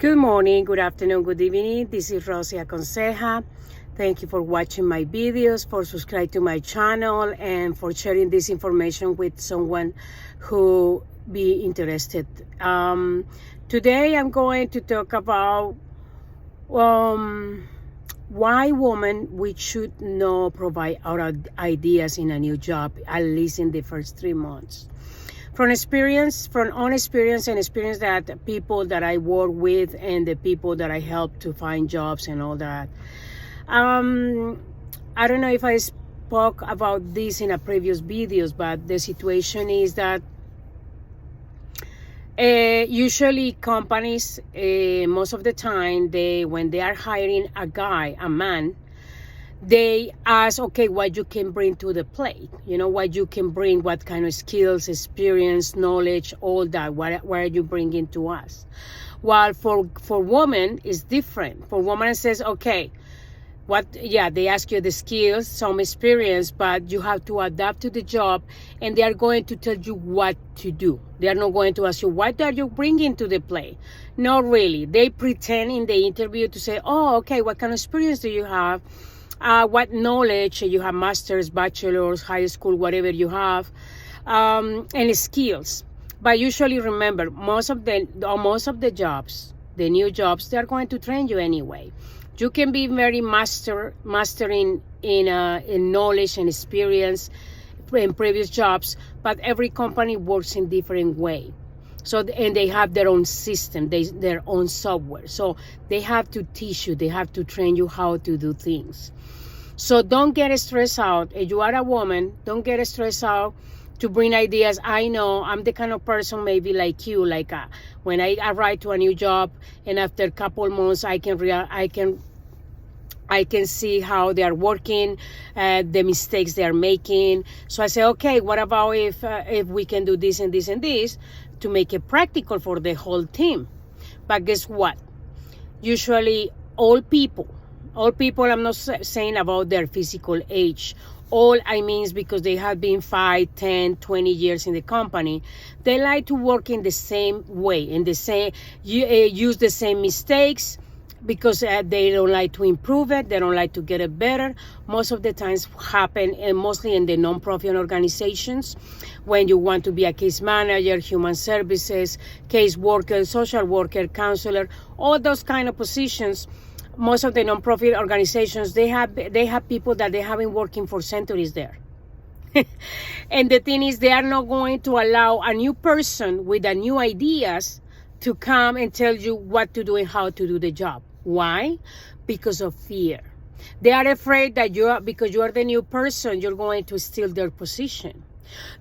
Good morning, good afternoon, good evening. This is Rosie Aconseja. Thank you for watching my videos, for subscribing to my channel, and for sharing this information with someone who be interested. Today I'm going to talk about why women we should not provide our ideas in a new job, at least in the first 3 months. From own experience and experience that people that I work with and the people that I help to find jobs and all that. I don't know if I spoke about this in a previous videos, but the situation is that usually companies, most of the time, when they are hiring a man, they ask, okay, what you can bring to the plate, what you can bring, what kind of skills, experience, knowledge, all that, what are you bringing to us? While for women, it's different. For women, it says, okay, they ask you the skills, some experience, but you have to adapt to the job, and they are going to tell you what to do. They are not going to ask you, what are you bringing to the plate? Not really. They pretend in the interview to say, oh, okay, what kind of experience do you have? What knowledge you have, master's, bachelor's, high school, whatever you have, and skills. But usually remember, most of the jobs, the new jobs, they're going to train you anyway. You can be very mastering in knowledge and experience in previous jobs, but every company works in different way. So, and they have their own system, their own software. So they have to teach you, they have to train you how to do things. So don't get stressed out. If you are a woman, don't get stressed out to bring ideas. I know I'm the kind of person maybe like you, when I arrive to a new job and after a couple months I can see how they are working, the mistakes they are making. So I say, okay, what about if we can do this and this and this to make it practical for the whole team? But guess what? Usually all people, I'm not saying about their physical age. All I mean is because they have been 5, 10, 20 years in the company. They like to work in the same way, use the same mistakes, because they don't like to improve it, they don't like to get it better. Most of the times happen, and mostly in the non-profit organizations, when you want to be a case manager, human services, case worker, social worker, counselor, all those kind of positions. Most of the non-profit organizations, they have people that they have been working for centuries there. And the thing is, they are not going to allow a new person with the new ideas to come and tell you what to do and how to do the job. Why? Because of fear. They are afraid that because you are the new person, you're going to steal their position.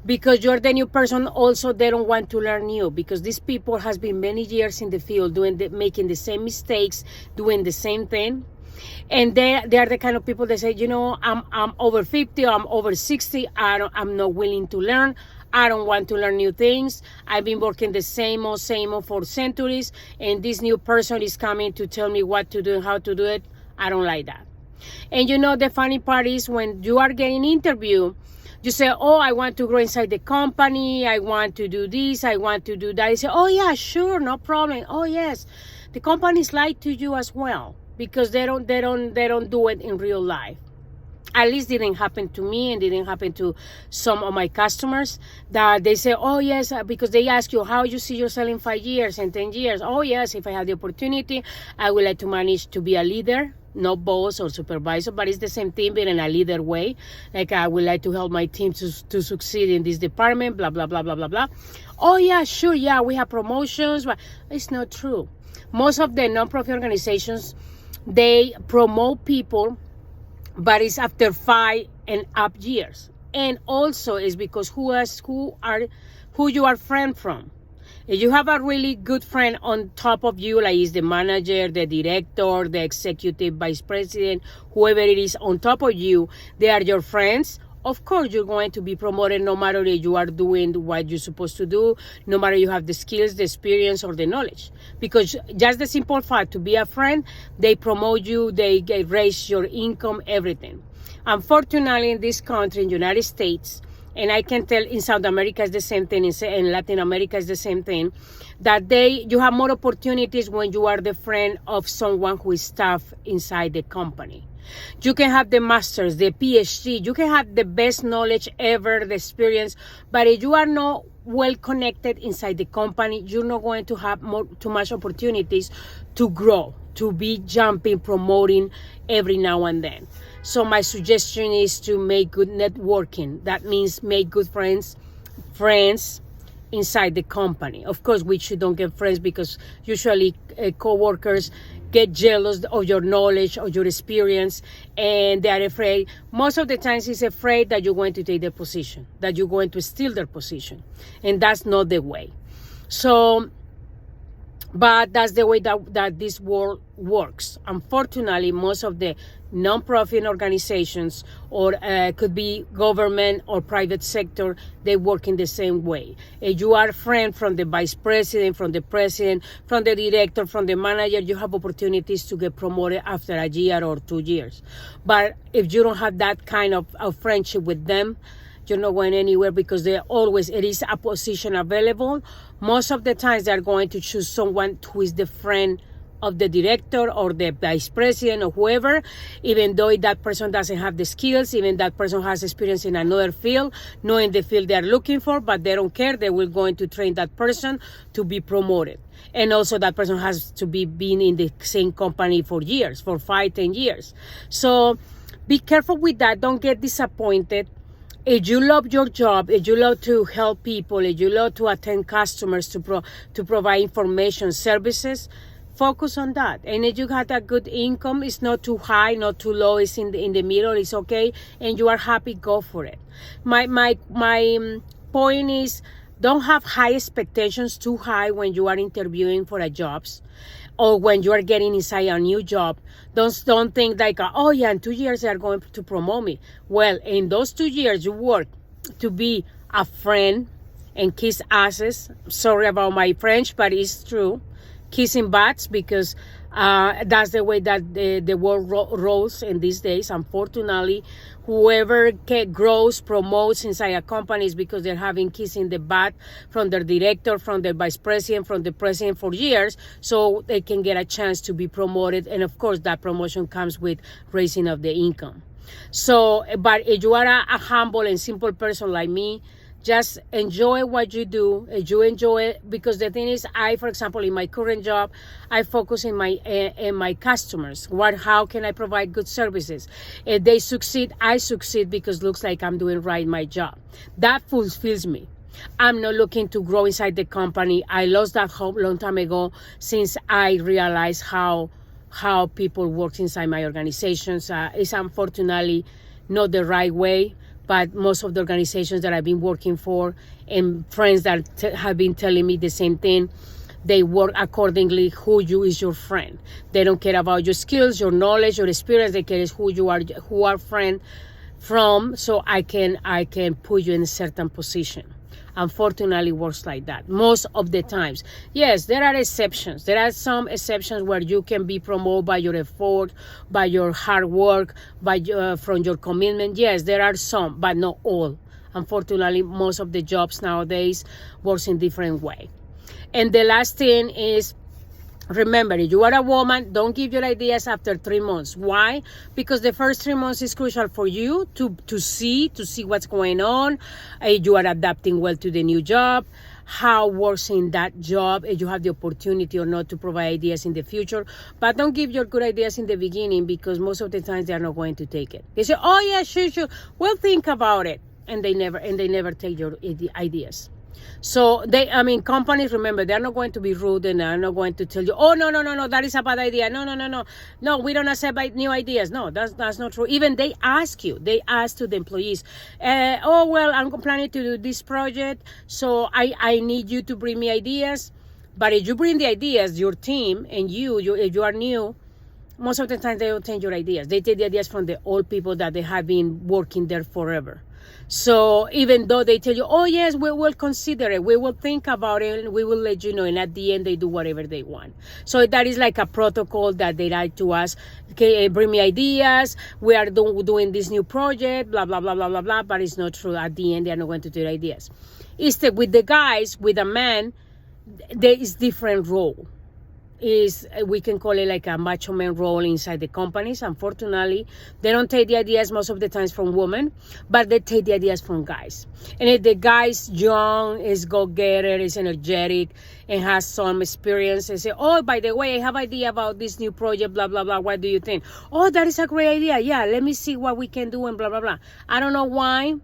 Because you're the new person, also they don't want to learn new, because these people has been many years in the field making the same mistakes, doing the same thing. And they are the kind of people that say, I'm over 50, I'm over 60, I'm not willing to learn. I don't want to learn new things. I've been working the same old for centuries, and this new person is coming to tell me what to do and how to do it. I don't like that. And the funny part is, when you are getting interviewed, you say, oh, I want to grow inside the company. I want to do this. I want to do that. You say, oh, yeah, sure, no problem. Oh, yes. The companies lie to you as well, because they don't do it in real life. At least didn't happen to me, and didn't happen to some of my customers, that they say, oh, yes, because they ask you how you see yourself in 5 years and 10 years. Oh, yes, if I have the opportunity, I would like to manage to be a leader. Not boss or supervisor, but it's the same thing, but in a leader way. Like, I would like to help my team to succeed in this department, blah, blah, blah, blah, blah, blah. Oh, yeah, sure, yeah, we have promotions, but it's not true. Most of the non-profit organizations, they promote people, but it's after 5 and up years. And also it's because who you are friend from. If you have a really good friend on top of you, like is the manager, the director, the executive vice president, whoever it is on top of you, they are your friends. Of course, you're going to be promoted no matter if you are doing what you're supposed to do, no matter you have the skills, the experience, or the knowledge. Because just the simple fact to be a friend, they promote you, they raise your income, everything. Unfortunately, in this country, in the United States, and I can tell in South America is the same thing, in Latin America is the same thing, that you have more opportunities when you are the friend of someone who is staff inside the company. You can have the masters, the PhD, you can have the best knowledge ever, the experience, but if you are not well connected inside the company, you're not going to have too much opportunities to grow, to be jumping, promoting every now and then. So my suggestion is to make good networking. That means make good friends inside the company. Of course, you don't get friends because usually co-workers get jealous of your knowledge, of your experience, and they are afraid. Most of the times he's afraid that you're going to take their position, that you're going to steal their position. And that's not the way. So, but that's the way that this world works. Unfortunately, most of the non-profit organizations, or could be government or private sector, they work in the same way. If you are a friend from the vice president, from the president, from the director, from the manager, you have opportunities to get promoted after a year or 2 years. But if you don't have that kind of friendship with them, you're not going anywhere, because it is a position available. Most of the times they're going to choose someone who is the friend of the director or the vice president or whoever, even though that person doesn't have the skills, even that person has experience in another field, not in the field they're looking for, but they don't care. They will going to train that person to be promoted. And also that person has to be been in the same company for years, for 5-10 years. So be careful with that. Don't get disappointed. If you love your job, if you love to help people, if you love to attend customers, to provide information, services, focus on that. And if you got a good income, it's not too high, not too low, it's in the middle, it's okay, and you are happy, go for it. My point is, don't have high expectations, too high, when you are interviewing for a jobs, or when you are getting inside a new job. Don't think like, oh yeah, in 2 years they are going to promote me. Well, in those 2 years you work to be a friend and kiss asses. Sorry about my French, but it's true. Kissing butts, because that's the way that the world rolls in these days. Unfortunately, whoever grows, promotes inside a company is because they're having kissing the butt from their director, from the vice president, from the president for years, so they can get a chance to be promoted. And of course, that promotion comes with raising of the income. So, but if you are a humble and simple person like me, just enjoy what you do. You enjoy it, because the thing is, for example, in my current job, I focus in my customers. How can I provide good services? If they succeed, I succeed, because it looks like I'm doing right my job. That fulfills me. I'm not looking to grow inside the company. I lost that hope long time ago, since I realized how people work inside my organizations. It's unfortunately not the right way. But most of the organizations that I've been working for, and friends that have been telling me the same thing, they work accordingly. Who is your friend. They don't care about your skills, your knowledge, your experience. They care who are friend from, so I can put you in a certain position. Unfortunately, works like that most of the times. Yes, there are exceptions. There are some exceptions where you can be promoted by your effort, by your hard work, from your commitment. Yes, there are some, but not all. Unfortunately, most of the jobs nowadays works in different way. And the last thing is, remember, if you are a woman, don't give your ideas after 3 months. Why? Because the first 3 months is crucial for you to see what's going on. If you are adapting well to the new job, how works in that job, if you have the opportunity or not to provide ideas in the future. But don't give your good ideas in the beginning, because most of the times they are not going to take it. They say, oh yeah, sure, we'll think about it. And they never take your ideas. So companies, remember, they're not going to be rude, and they're not going to tell you, oh, no, that is a bad idea. No, we don't accept new ideas. No, that's not true. Even they ask to the employees, oh, well, I'm planning to do this project, so I need you to bring me ideas. But if you bring the ideas, your team, and if you are new, most of the time they don't take your ideas. They take the ideas from the old people that they have been working there forever. So even though they tell you, oh yes, we will consider it, we will think about it, and we will let you know, and at the end they do whatever they want. So that is like a protocol that they write to us. Okay, bring me ideas. We are doing this new project, blah blah blah blah blah blah. But it's not true. At the end, they are not going to do ideas. Instead, with the guys, with a man, there is different role. Is we can call it like a macho man role inside the companies. Unfortunately, they don't take the ideas most of the times from women, but they take the ideas from guys. And if the guy's young, is go-getter, is energetic, and has some experience, and say, oh, by the way, I have idea about this new project, blah blah blah, what do you think? Oh, that is a great idea. Yeah, let me see what we can do, and blah blah blah. I don't know why,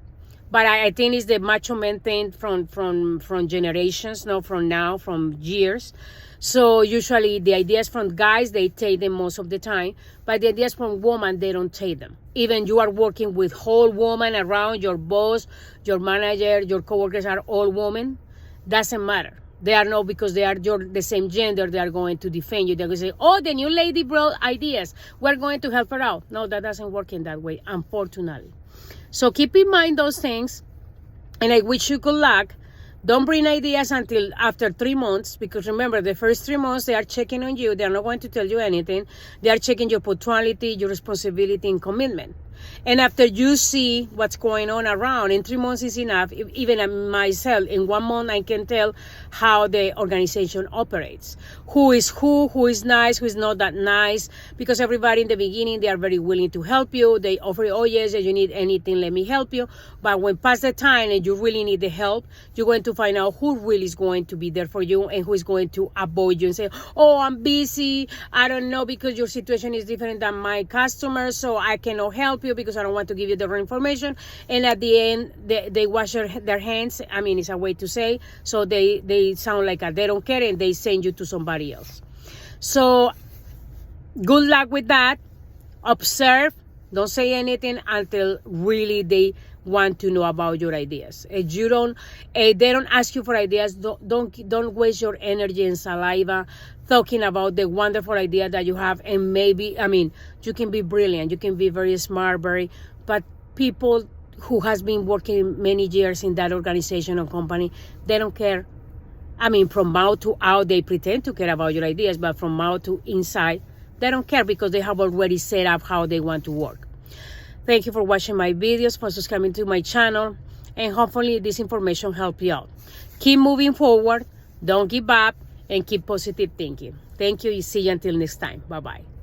but I think it's the macho man thing from generations, not from now, from years. So usually the ideas from guys, they take them most of the time, but the ideas from women, they don't take them. Even you are working with whole women around, your boss, your manager, your coworkers are all women, doesn't matter. They are not, because they are the same gender, they are going to defend you. They're going to say, oh, the new lady brought ideas, we're going to help her out. No, that doesn't work in that way, unfortunately. So keep in mind those things, and I wish you good luck. Don't bring ideas until after 3 months, because remember, the first 3 months, they are checking on you. They are not going to tell you anything. They are checking your punctuality, your responsibility, and commitment. And after you see what's going on around, in 3 months is enough. Even myself, in 1 month, I can tell how the organization operates. Who is nice, who is not that nice. Because everybody in the beginning, they are very willing to help you. They offer you, oh yes, if you need anything, let me help you. But when past the time and you really need the help, you're going to find out who really is going to be there for you and who is going to avoid you and say, oh, I'm busy, I don't know, because your situation is different than my customer, so I cannot help you because I don't want to give you the wrong information. And at the end, they wash their hands. I mean, it's a way to say. So they sound like they don't care, and they send you to somebody else. So good luck with that. Observe. Don't say anything until really they want to know about your ideas. If you don't, they don't ask you for ideas, don't waste your energy and saliva talking about the wonderful idea that you have. And maybe, I mean, you can be brilliant, you can be very smart, but people who has been working many years in that organization or company, they don't care. I mean, from mouth to out, they pretend to care about your ideas, but from mouth to inside, they don't care, because they have already set up how they want to work. Thank you for watching my videos, for subscribing to my channel, and hopefully this information helped you out. Keep moving forward, don't give up, and keep positive thinking. Thank you. See you until next time. Bye-bye.